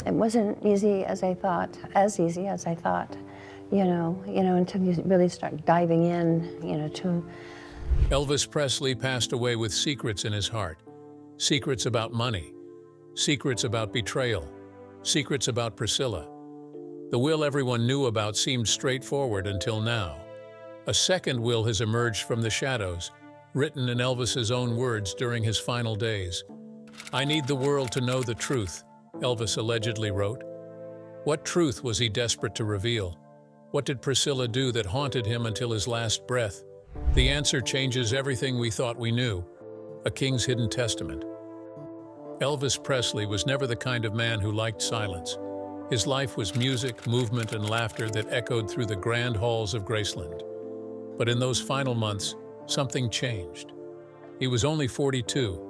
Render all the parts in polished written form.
It wasn't easy as I thought, until you really start diving in, to... Elvis Presley passed away with secrets in his heart. Secrets about money. Secrets about betrayal. Secrets about Priscilla. The will everyone knew about seemed straightforward until now. A second will has emerged from the shadows, written in Elvis's own words during his final days. "I need the world to know the truth," Elvis allegedly wrote. What truth was he desperate to reveal? What did Priscilla do that haunted him until his last breath? The answer changes everything we thought we knew. A king's hidden testament. Elvis Presley was never the kind of man who liked silence. His life was music, movement, and laughter that echoed through the grand halls of Graceland. But in those final months, something changed. He was only 42,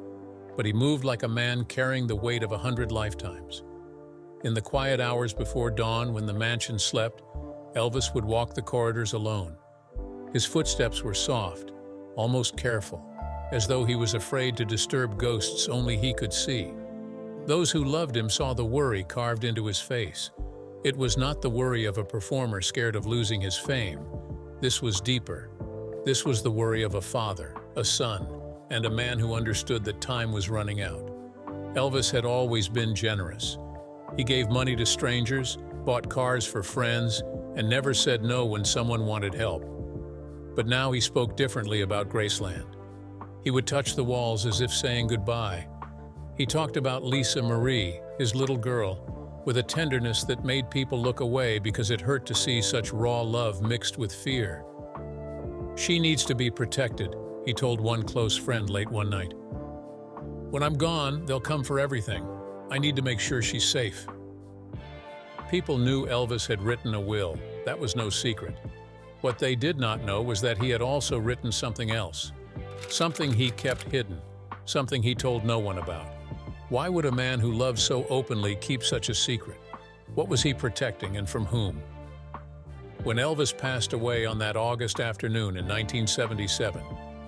but he moved like a man carrying the weight of 100 lifetimes. In the quiet hours before dawn, when the mansion slept, Elvis would walk the corridors alone. His footsteps were soft, almost careful, as though he was afraid to disturb ghosts only he could see. Those who loved him saw the worry carved into his face. It was not the worry of a performer scared of losing his fame. This was deeper. This was the worry of a father, a son, and a man who understood that time was running out. Elvis had always been generous. He gave money to strangers, bought cars for friends, and never said no when someone wanted help. But now he spoke differently about Graceland. He would touch the walls as if saying goodbye. He talked about Lisa Marie, his little girl, with a tenderness that made people look away because it hurt to see such raw love mixed with fear. "She needs to be protected," he told one close friend late one night. "When I'm gone, they'll come for everything. I need to make sure she's safe." People knew Elvis had written a will. That was no secret. What they did not know was that he had also written something else. Something he kept hidden. Something he told no one about. Why would a man who loved so openly keep such a secret? What was he protecting, and from whom? When Elvis passed away on that August afternoon in 1977,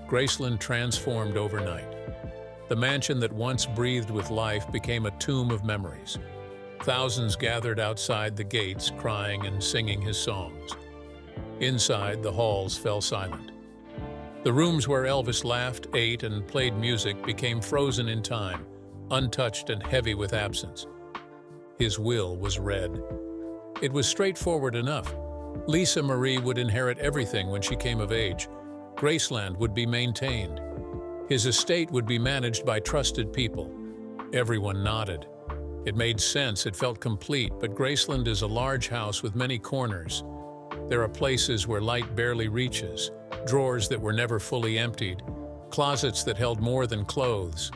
Graceland transformed overnight. The mansion that once breathed with life became a tomb of memories. Thousands gathered outside the gates, crying and singing his songs. Inside, the halls fell silent. The rooms where Elvis laughed, ate, and played music became frozen in time, untouched and heavy with absence. His will was read. It was straightforward enough. Lisa Marie would inherit everything when she came of age. Graceland would be maintained. His estate would be managed by trusted people. Everyone nodded. It made sense, it felt complete, but Graceland is a large house with many corners. There are places where light barely reaches, drawers that were never fully emptied, closets that held more than clothes.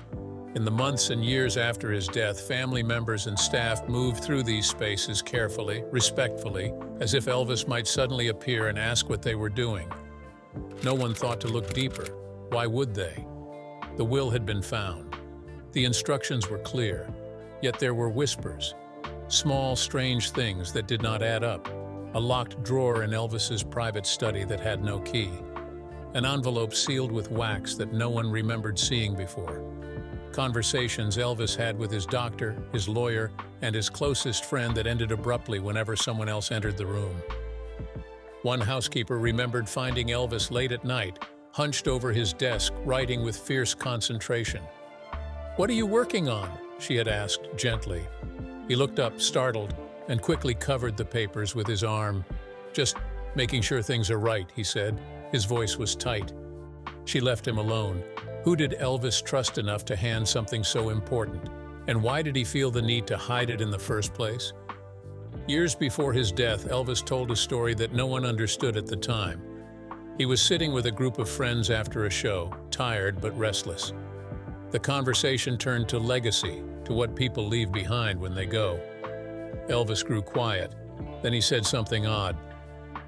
In the months and years after his death, family members and staff moved through these spaces carefully, respectfully, as if Elvis might suddenly appear and ask what they were doing. No one thought to look deeper. Why would they? The will had been found. The instructions were clear, yet there were whispers. Small, strange things that did not add up. A locked drawer in Elvis's private study that had no key. An envelope sealed with wax that no one remembered seeing before. Conversations Elvis had with his doctor, his lawyer, and his closest friend that ended abruptly whenever someone else entered the room. One housekeeper remembered finding Elvis late at night, hunched over his desk, writing with fierce concentration. "What are you working on?" she had asked gently. He looked up, startled, and quickly covered the papers with his arm. "Just making sure things are right," he said. His voice was tight. She left him alone. Who did Elvis trust enough to hand something so important? And why did he feel the need to hide it in the first place? Years before his death, Elvis told a story that no one understood at the time. He was sitting with a group of friends after a show, tired but restless. The conversation turned to legacy, to what people leave behind when they go. Elvis grew quiet. Then he said something odd.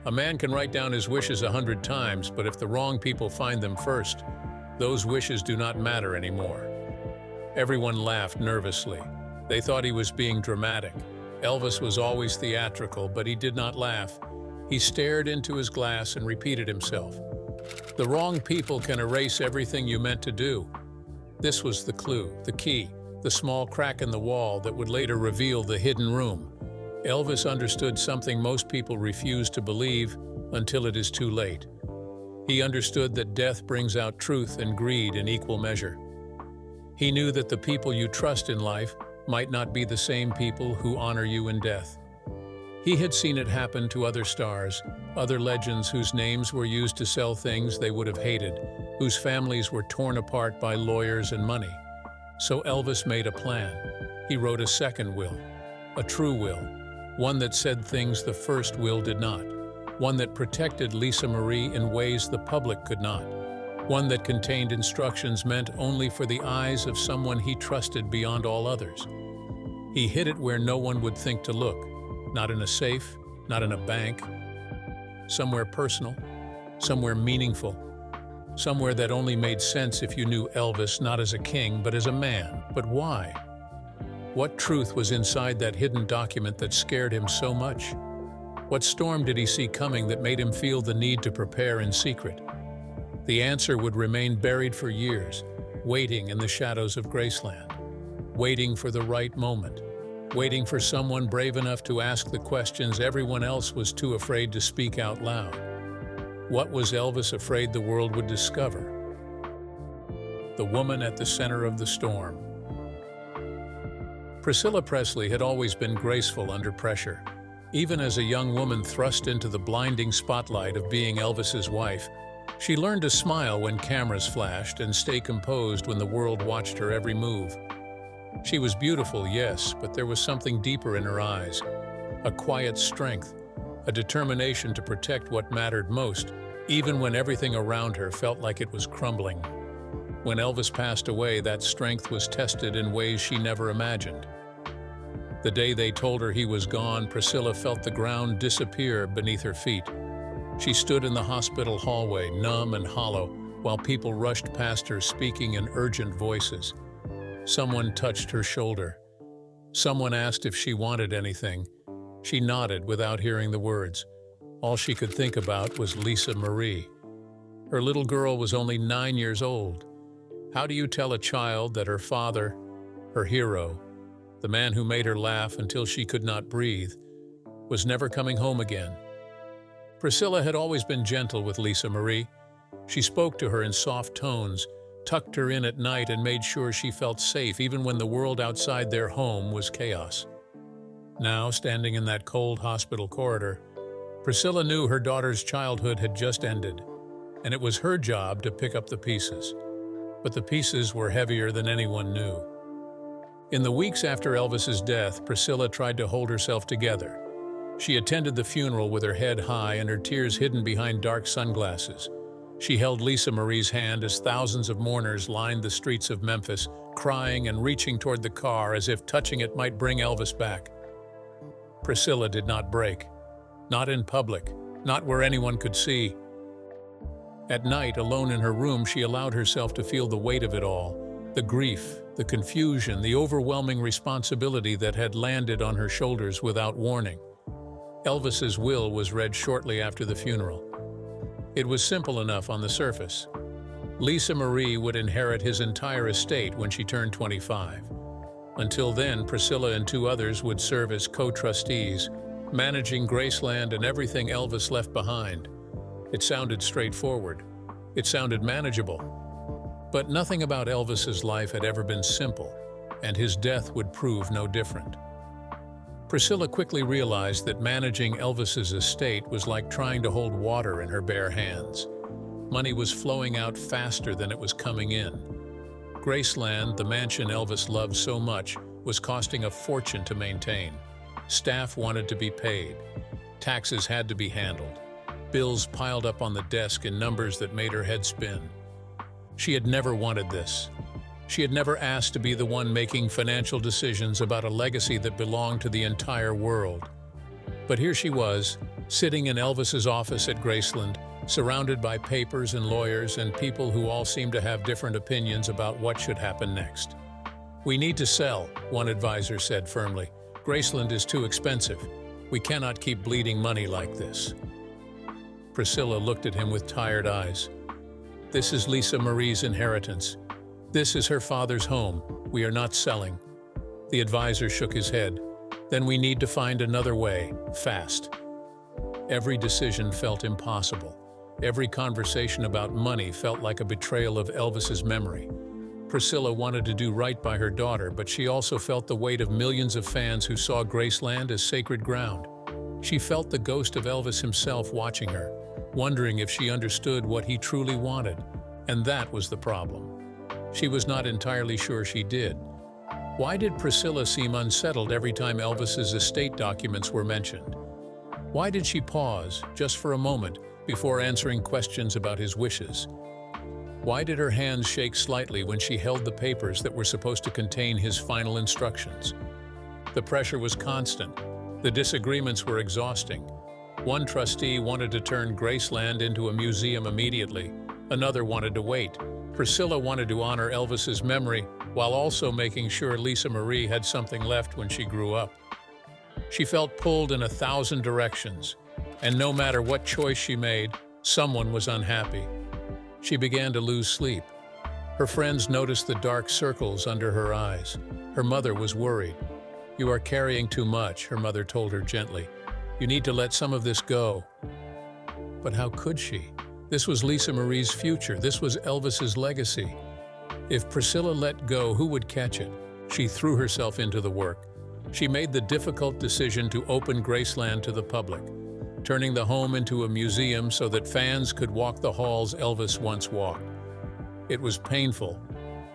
"A man can write down his wishes 100 times, but if the wrong people find them first, those wishes do not matter anymore." Everyone laughed nervously. They thought he was being dramatic. Elvis was always theatrical, but he did not laugh. He stared into his glass and repeated himself. "The wrong people can erase everything you meant to do." This was the clue, the key. the small crack in the wall that would later reveal the hidden room. Elvis understood something most people refuse to believe until it is too late. He understood that death brings out truth and greed in equal measure. He knew that the people you trust in life might not be the same people who honor you in death. He had seen it happen to other stars, other legends whose names were used to sell things they would have hated, whose families were torn apart by lawyers and money. So Elvis made a plan. He wrote a second will, a true will, one that said things the first will did not, one that protected Lisa Marie in ways the public could not, one that contained instructions meant only for the eyes of someone he trusted beyond all others. He hid it where no one would think to look, not in a safe, not in a bank, somewhere personal, somewhere meaningful, somewhere that only made sense if you knew Elvis not as a king, but as a man. But why? What truth was inside that hidden document that scared him so much? What storm did he see coming that made him feel the need to prepare in secret? The answer would remain buried for years, waiting in the shadows of Graceland, waiting for the right moment, waiting for someone brave enough to ask the questions everyone else was too afraid to speak out loud. What was Elvis afraid the world would discover? The woman at the center of the storm. Priscilla Presley had always been graceful under pressure. Even as a young woman thrust into the blinding spotlight of being Elvis's wife, she learned to smile when cameras flashed and stay composed when the world watched her every move. She was beautiful, yes, but there was something deeper in her eyes, a quiet strength, a determination to protect what mattered most, even when everything around her felt like it was crumbling. When Elvis passed away, that strength was tested in ways she never imagined. The day they told her he was gone, Priscilla felt the ground disappear beneath her feet. She stood in the hospital hallway, numb and hollow, while people rushed past her speaking in urgent voices. Someone touched her shoulder. Someone asked if she wanted anything. She nodded without hearing the words. All she could think about was Lisa Marie. Her little girl was only 9 years old. How do you tell a child that her father, her hero, the man who made her laugh until she could not breathe, was never coming home again? Priscilla had always been gentle with Lisa Marie. She spoke to her in soft tones, tucked her in at night, and made sure she felt safe even when the world outside their home was chaos. Now, standing in that cold hospital corridor, Priscilla knew her daughter's childhood had just ended, and it was her job to pick up the pieces. But the pieces were heavier than anyone knew. In the weeks after Elvis's death, Priscilla tried to hold herself together. She attended the funeral with her head high and her tears hidden behind dark sunglasses. She held Lisa Marie's hand as thousands of mourners lined the streets of Memphis, crying and reaching toward the car as if touching it might bring Elvis back. Priscilla did not break. Not in public, not where anyone could see. At night, alone in her room, she allowed herself to feel the weight of it all, the grief, the confusion, the overwhelming responsibility that had landed on her shoulders without warning. Elvis's will was read shortly after the funeral. It was simple enough on the surface. Lisa Marie would inherit his entire estate when she turned 25. Until then, Priscilla and 2 others would serve as co-trustees, managing Graceland and everything Elvis left behind. It sounded straightforward. It sounded manageable. But nothing about Elvis's life had ever been simple, and his death would prove no different. Priscilla quickly realized that managing Elvis's estate was like trying to hold water in her bare hands. Money was flowing out faster than it was coming in. Graceland, the mansion Elvis loved so much, was costing a fortune to maintain. Staff wanted to be paid. Taxes had to be handled. Bills piled up on the desk in numbers that made her head spin. She had never wanted this. She had never asked to be the one making financial decisions about a legacy that belonged to the entire world. But here she was, sitting in Elvis's office at Graceland, surrounded by papers and lawyers and people who all seemed to have different opinions about what should happen next. "We need to sell," one advisor said firmly. "Graceland is too expensive. We cannot keep bleeding money like this." Priscilla looked at him with tired eyes. "This is Lisa Marie's inheritance. This is her father's home. We are not selling." The advisor shook his head. "Then we need to find another way, fast." Every decision felt impossible. Every conversation about money felt like a betrayal of Elvis's memory. Priscilla wanted to do right by her daughter, but she also felt the weight of millions of fans who saw Graceland as sacred ground. She felt the ghost of Elvis himself watching her, wondering if she understood what he truly wanted. And that was the problem. She was not entirely sure she did. Why did Priscilla seem unsettled every time Elvis's estate documents were mentioned? Why did she pause, just for a moment, before answering questions about his wishes? Why did her hands shake slightly when she held the papers that were supposed to contain his final instructions? The pressure was constant. The disagreements were exhausting. One trustee wanted to turn Graceland into a museum immediately. Another wanted to wait. Priscilla wanted to honor Elvis's memory while also making sure Lisa Marie had something left when she grew up. She felt pulled in 1,000 directions, and no matter what choice she made, someone was unhappy. She began to lose sleep. Her friends noticed the dark circles under her eyes. Her mother was worried. "You are carrying too much," her mother told her gently. "You need to let some of this go." But how could she? This was Lisa Marie's future. This was Elvis's legacy. If Priscilla let go, who would catch it? She threw herself into the work. She made the difficult decision to open Graceland to the public, turning the home into a museum so that fans could walk the halls Elvis once walked. It was painful.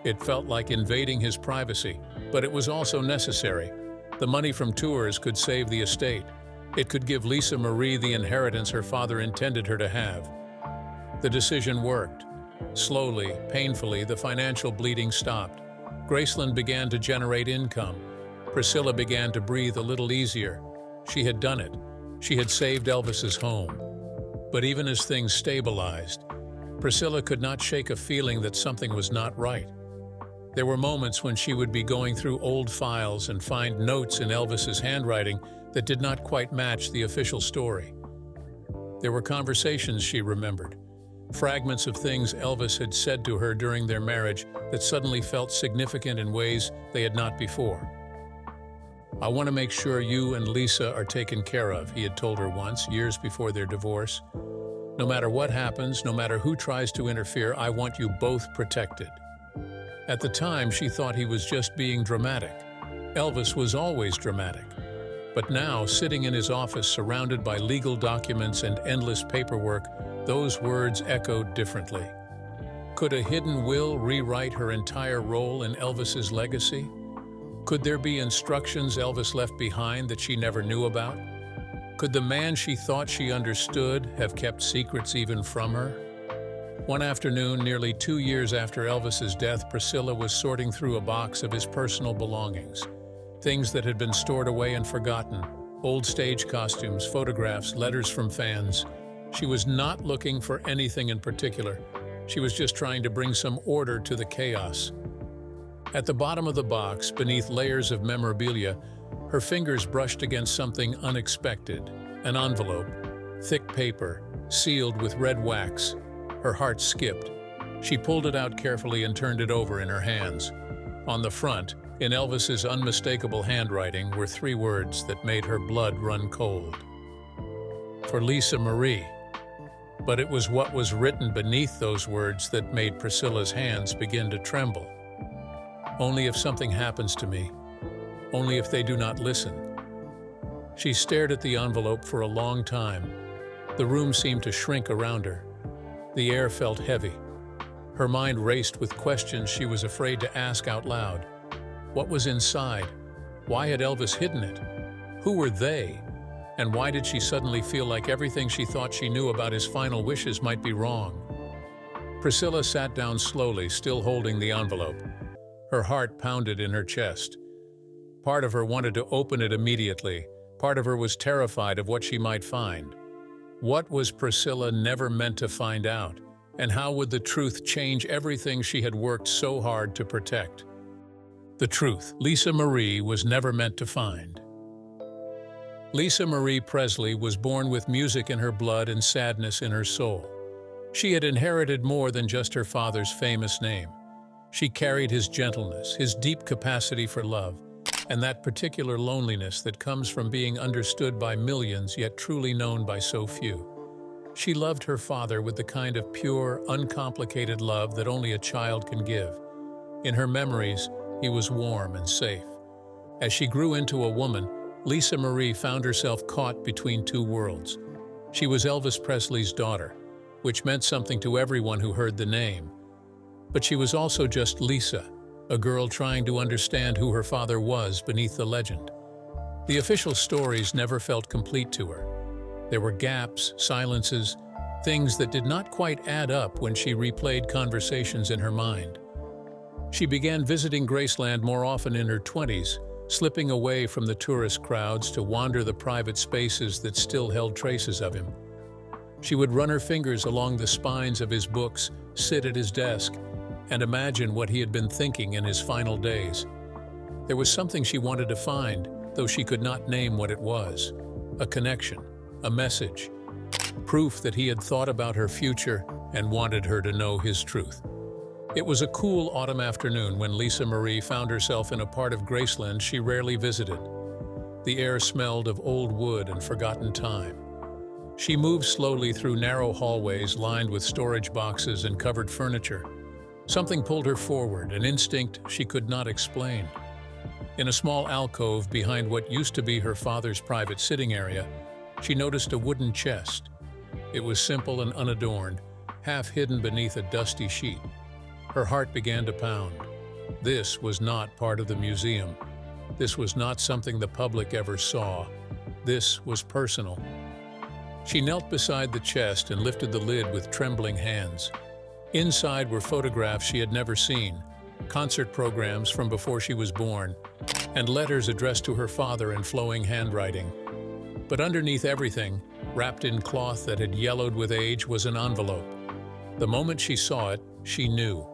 It felt like invading his privacy, but it was also necessary. The money from tours could save the estate. It could give Lisa Marie the inheritance her father intended her to have. The decision worked. Slowly, painfully, the financial bleeding stopped. Graceland began to generate income. Priscilla began to breathe a little easier. She had done it. She had saved Elvis's home. But even as things stabilized, Priscilla could not shake a feeling that something was not right. There were moments when she would be going through old files and find notes in Elvis's handwriting that did not quite match the official story. There were conversations she remembered, fragments of things Elvis had said to her during their marriage that suddenly felt significant in ways they had not before. "I want to make sure you and Lisa are taken care of," he had told her once, years before their divorce. "No matter what happens, no matter who tries to interfere, I want you both protected." At the time, she thought he was just being dramatic. Elvis was always dramatic. But now, sitting in his office surrounded by legal documents and endless paperwork, those words echoed differently. Could a hidden will rewrite her entire role in Elvis's legacy? Could there be instructions Elvis left behind that she never knew about? Could the man she thought she understood have kept secrets even from her? One afternoon, nearly 2 years after Elvis's death, Priscilla was sorting through a box of his personal belongings. Things that had been stored away and forgotten, old stage costumes, photographs, letters from fans. She was not looking for anything in particular. She was just trying to bring some order to the chaos. At the bottom of the box, beneath layers of memorabilia, her fingers brushed against something unexpected, an envelope, thick paper, sealed with red wax. Her heart skipped. She pulled it out carefully and turned it over in her hands. On the front, in Elvis's unmistakable handwriting, were 3 words that made her blood run cold. For Lisa Marie. But it was what was written beneath those words that made Priscilla's hands begin to tremble. "Only if something happens to me. Only if they do not listen." She stared at the envelope for a long time. The room seemed to shrink around her. The air felt heavy. Her mind raced with questions she was afraid to ask out loud. What was inside? Why had Elvis hidden it? Who were they? And why did she suddenly feel like everything she thought she knew about his final wishes might be wrong? Priscilla sat down slowly, still holding the envelope. Her heart pounded in her chest. Part of her wanted to open it immediately. Part of her was terrified of what she might find. What was Priscilla never meant to find out? And how would the truth change everything she had worked so hard to protect? The truth Lisa Marie was never meant to find. Lisa Marie Presley was born with music in her blood and sadness in her soul. She had inherited more than just her father's famous name. She carried his gentleness, his deep capacity for love, and that particular loneliness that comes from being understood by millions yet truly known by so few. She loved her father with the kind of pure, uncomplicated love that only a child can give. In her memories, he was warm and safe. As she grew into a woman, Lisa Marie found herself caught between two worlds. She was Elvis Presley's daughter, which meant something to everyone who heard the name. But she was also just Lisa, a girl trying to understand who her father was beneath the legend. The official stories never felt complete to her. There were gaps, silences, things that did not quite add up when she replayed conversations in her mind. She began visiting Graceland more often in her 20s, slipping away from the tourist crowds to wander the private spaces that still held traces of him. She would run her fingers along the spines of his books, sit at his desk, and imagine what he had been thinking in his final days. There was something she wanted to find, though she could not name what it was. A connection, a message, proof that he had thought about her future and wanted her to know his truth. It was a cool autumn afternoon when Lisa Marie found herself in a part of Graceland she rarely visited. The air smelled of old wood and forgotten time. She moved slowly through narrow hallways lined with storage boxes and covered furniture. Something pulled her forward, an instinct she could not explain. In a small alcove behind what used to be her father's private sitting area, she noticed a wooden chest. It was simple and unadorned, half hidden beneath a dusty sheet. Her heart began to pound. This was not part of the museum. This was not something the public ever saw. This was personal. She knelt beside the chest and lifted the lid with trembling hands. Inside were photographs she had never seen, concert programs from before she was born, and letters addressed to her father in flowing handwriting. But underneath everything, wrapped in cloth that had yellowed with age, was an envelope. The moment she saw it, she knew.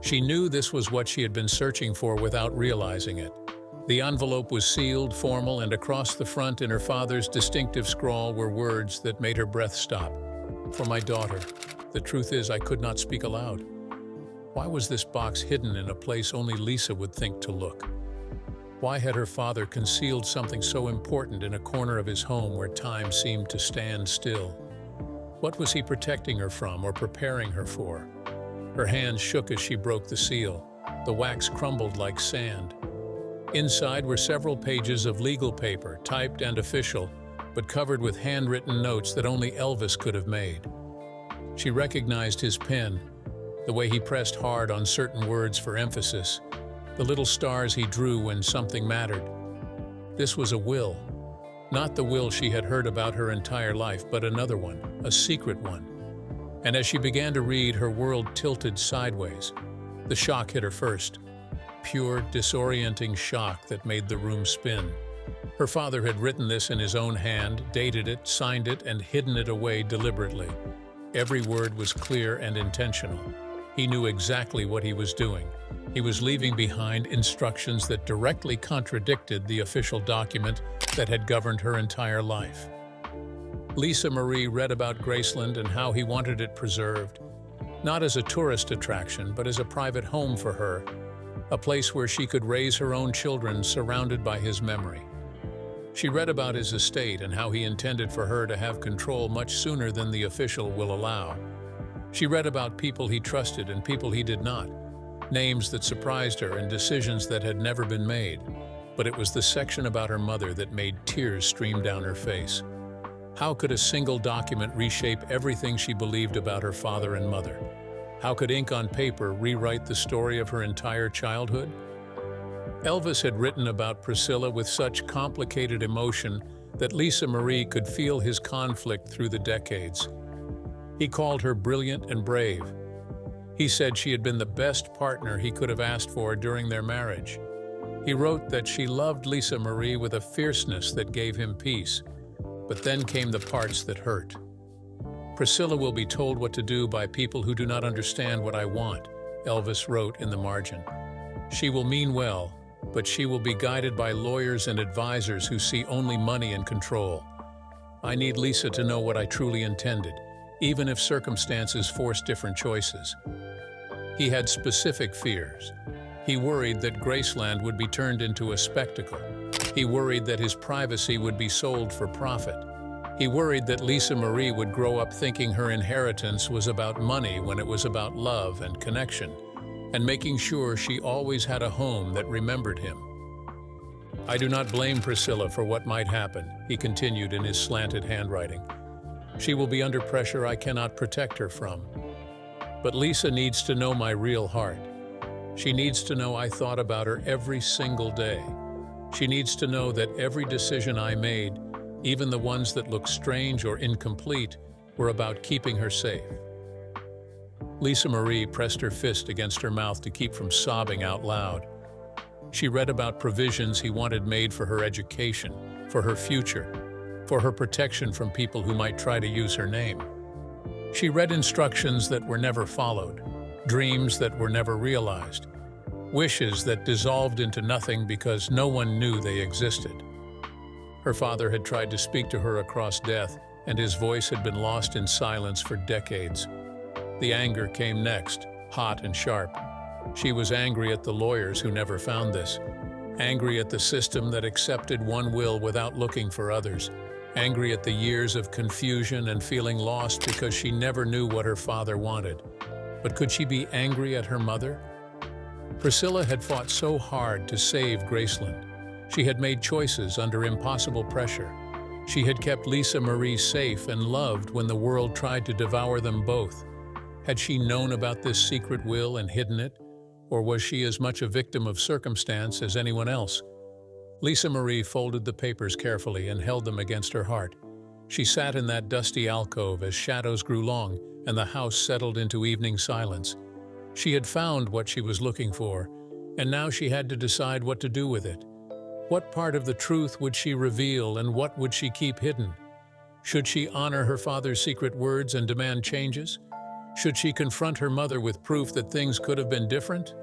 She knew this was what she had been searching for without realizing it. The envelope was sealed, formal, and across the front in her father's distinctive scrawl were words that made her breath stop. "For my daughter. The truth is, I could not speak aloud." Why was this box hidden in a place only Lisa would think to look? Why had her father concealed something so important in a corner of his home where time seemed to stand still? What was he protecting her from or preparing her for? Her hands shook as she broke the seal. The wax crumbled like sand. Inside were several pages of legal paper, typed and official, but covered with handwritten notes that only Elvis could have made. She recognized his pen, the way he pressed hard on certain words for emphasis, the little stars he drew when something mattered. This was a will. Not the will she had heard about her entire life, but another one, a secret one. And as she began to read, her world tilted sideways. The shock hit her first. Pure, disorienting shock that made the room spin. Her father had written this in his own hand, dated it, signed it, and hidden it away deliberately. Every word was clear and intentional. He knew exactly what he was doing. He was leaving behind instructions that directly contradicted the official document that had governed her entire life. Lisa Marie read about Graceland and how he wanted it preserved, not as a tourist attraction, but as a private home for her, a place where she could raise her own children surrounded by his memory. She read about his estate and how he intended for her to have control much sooner than the official will allow. She read about people he trusted and people he did not, names that surprised her and decisions that had never been made. But it was the section about her mother that made tears stream down her face. How could a single document reshape everything she believed about her father and mother? How could ink on paper rewrite the story of her entire childhood? Elvis had written about Priscilla with such complicated emotion that Lisa Marie could feel his conflict through the decades. He called her brilliant and brave. He said she had been the best partner he could have asked for during their marriage. He wrote that she loved Lisa Marie with a fierceness that gave him peace. But then came the parts that hurt. "Priscilla will be told what to do by people who do not understand what I want," Elvis wrote in the margin. "She will mean well, but she will be guided by lawyers and advisors who see only money and control. I need Lisa to know what I truly intended, even if circumstances force different choices." He had specific fears. He worried that Graceland would be turned into a spectacle. He worried that his privacy would be sold for profit. He worried that Lisa Marie would grow up thinking her inheritance was about money when it was about love and connection, and making sure she always had a home that remembered him. "I do not blame Priscilla for what might happen," he continued in his slanted handwriting. "She will be under pressure I cannot protect her from. But Lisa needs to know my real heart. She needs to know I thought about her every single day. She needs to know that every decision I made, even the ones that looked strange or incomplete, were about keeping her safe." Lisa Marie pressed her fist against her mouth to keep from sobbing out loud. She read about provisions he wanted made for her education, for her future, for her protection from people who might try to use her name. She read instructions that were never followed, dreams that were never realized, wishes that dissolved into nothing because no one knew they existed. Her father had tried to speak to her across death, and his voice had been lost in silence for decades. The anger came next, hot and sharp. She was angry at the lawyers who never found this, angry at the system that accepted one will without looking for others, angry at the years of confusion and feeling lost because she never knew what her father wanted. But could she be angry at her mother? Priscilla had fought so hard to save Graceland. She had made choices under impossible pressure. She had kept Lisa Marie safe and loved when the world tried to devour them both. Had she known about this secret will and hidden it? Or was she as much a victim of circumstance as anyone else? Lisa Marie folded the papers carefully and held them against her heart. She sat in that dusty alcove as shadows grew long and the house settled into evening silence. She had found what she was looking for, and now she had to decide what to do with it. What part of the truth would she reveal and what would she keep hidden? Should she honor her father's secret words and demand changes? Should she confront her mother with proof that things could have been different?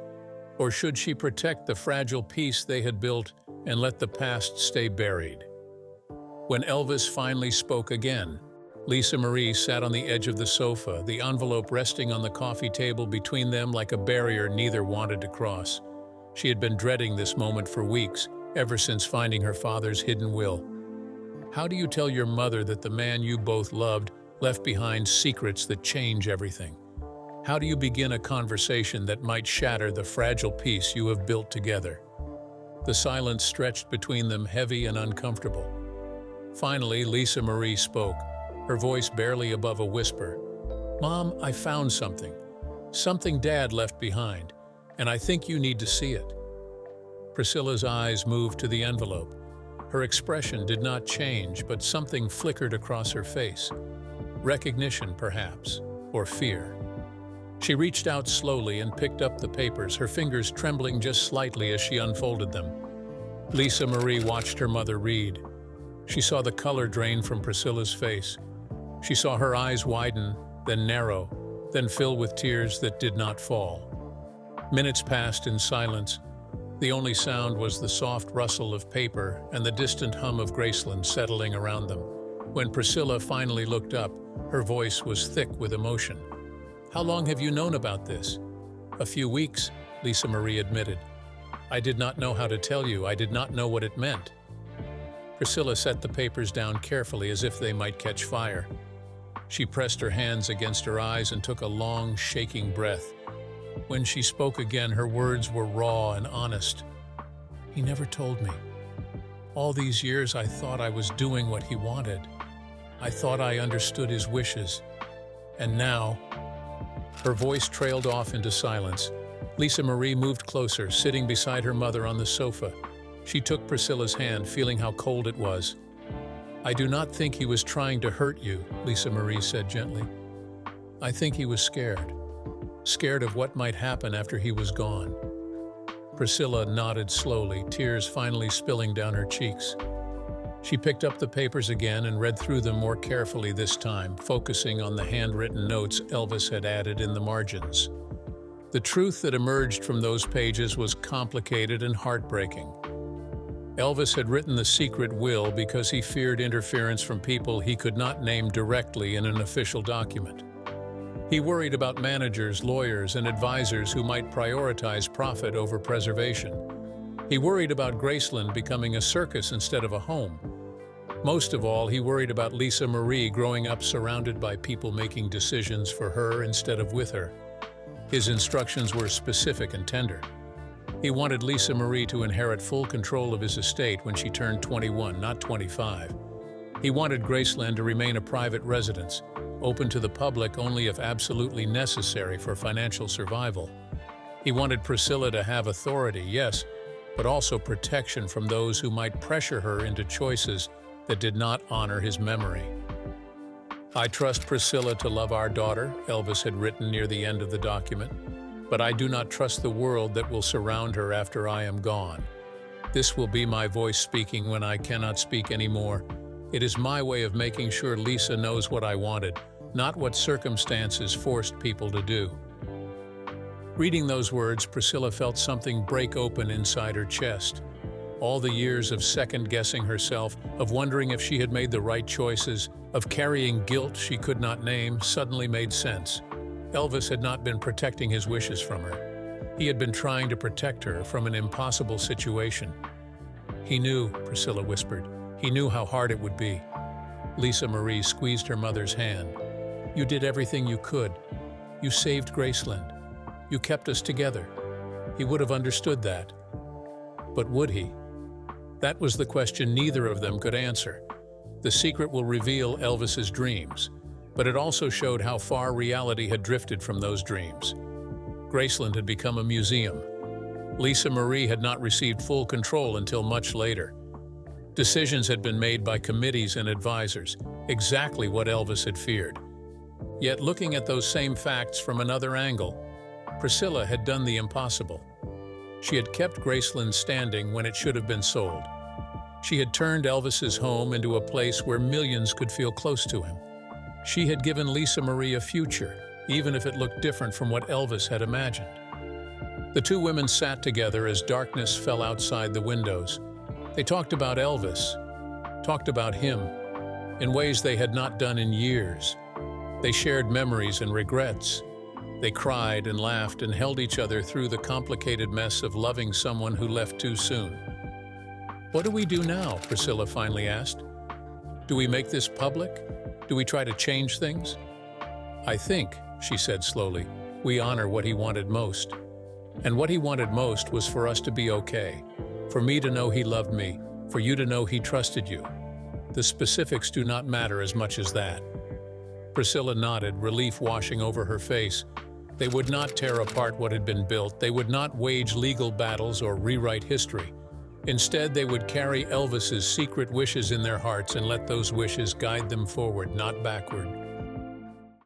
Or should she protect the fragile peace they had built and let the past stay buried? When Elvis finally spoke again, Lisa Marie sat on the edge of the sofa, the envelope resting on the coffee table between them like a barrier neither wanted to cross. She had been dreading this moment for weeks, ever since finding her father's hidden will. How do you tell your mother that the man you both loved left behind secrets that change everything? How do you begin a conversation that might shatter the fragile peace you have built together? The silence stretched between them, heavy and uncomfortable. Finally, Lisa Marie spoke, her voice barely above a whisper. "Mom, I found something. Something Dad left behind, and I think you need to see it." Priscilla's eyes moved to the envelope. Her expression did not change, but something flickered across her face. Recognition, perhaps, or fear. She reached out slowly and picked up the papers, her fingers trembling just slightly as she unfolded them. Lisa Marie watched her mother read. She saw the color drain from Priscilla's face. She saw her eyes widen, then narrow, then fill with tears that did not fall. Minutes passed in silence. The only sound was the soft rustle of paper and the distant hum of Graceland settling around them. When Priscilla finally looked up, her voice was thick with emotion. "How long have you known about this?" "A few weeks," Lisa Marie admitted. "I did not know how to tell you. I did not know what it meant." Priscilla set the papers down carefully as if they might catch fire. She pressed her hands against her eyes and took a long, shaking breath. When she spoke again, her words were raw and honest. "He never told me. All these years I thought I was doing what he wanted. I thought I understood his wishes. And now..." Her voice trailed off into silence. Lisa Marie moved closer, sitting beside her mother on the sofa. She took Priscilla's hand, feeling how cold it was. "I do not think he was trying to hurt you," Lisa Marie said gently. "I think he was scared. Scared of what might happen after he was gone." Priscilla nodded slowly, tears finally spilling down her cheeks. She picked up the papers again and read through them more carefully this time, focusing on the handwritten notes Elvis had added in the margins. The truth that emerged from those pages was complicated and heartbreaking. Elvis had written the secret will because he feared interference from people he could not name directly in an official document. He worried about managers, lawyers, and advisors who might prioritize profit over preservation. He worried about Graceland becoming a circus instead of a home. Most of all, he worried about Lisa Marie growing up surrounded by people making decisions for her instead of with her. His instructions were specific and tender. He wanted Lisa Marie to inherit full control of his estate when she turned 21, not 25. He wanted Graceland to remain a private residence, open to the public only if absolutely necessary for financial survival. He wanted Priscilla to have authority, yes, but also protection from those who might pressure her into choices that did not honor his memory. "I trust Priscilla to love our daughter," Elvis had written near the end of the document, "but I do not trust the world that will surround her after I am gone. This will be my voice speaking when I cannot speak anymore. It is my way of making sure Lisa knows what I wanted, not what circumstances forced people to do." Reading those words, Priscilla felt something break open inside her chest. All the years of second-guessing herself, of wondering if she had made the right choices, of carrying guilt she could not name, suddenly made sense. Elvis had not been protecting his wishes from her. He had been trying to protect her from an impossible situation. "He knew," Priscilla whispered. "He knew how hard it would be." Lisa Marie squeezed her mother's hand. "You did everything you could. You saved Graceland. You kept us together. He would have understood that." But would he? That was the question neither of them could answer. The secret will reveal Elvis's dreams, but it also showed how far reality had drifted from those dreams. Graceland had become a museum. Lisa Marie had not received full control until much later. Decisions had been made by committees and advisors, exactly what Elvis had feared. Yet, looking at those same facts from another angle, Priscilla had done the impossible. She had kept Graceland standing when it should have been sold. She had turned Elvis's home into a place where millions could feel close to him. She had given Lisa Marie a future, even if it looked different from what Elvis had imagined. The two women sat together as darkness fell outside the windows. They talked about Elvis, talked about him, in ways they had not done in years. They shared memories and regrets. They cried and laughed and held each other through the complicated mess of loving someone who left too soon. "What do we do now?" Priscilla finally asked. "Do we make this public? Do we try to change things?" "I think," she said slowly, "we honor what he wanted most. And what he wanted most was for us to be okay, for me to know he loved me, for you to know he trusted you. The specifics do not matter as much as that." Priscilla nodded, relief washing over her face. They would not tear apart what had been built. They would not wage legal battles or rewrite history. Instead, they would carry Elvis's secret wishes in their hearts and let those wishes guide them forward, not backward.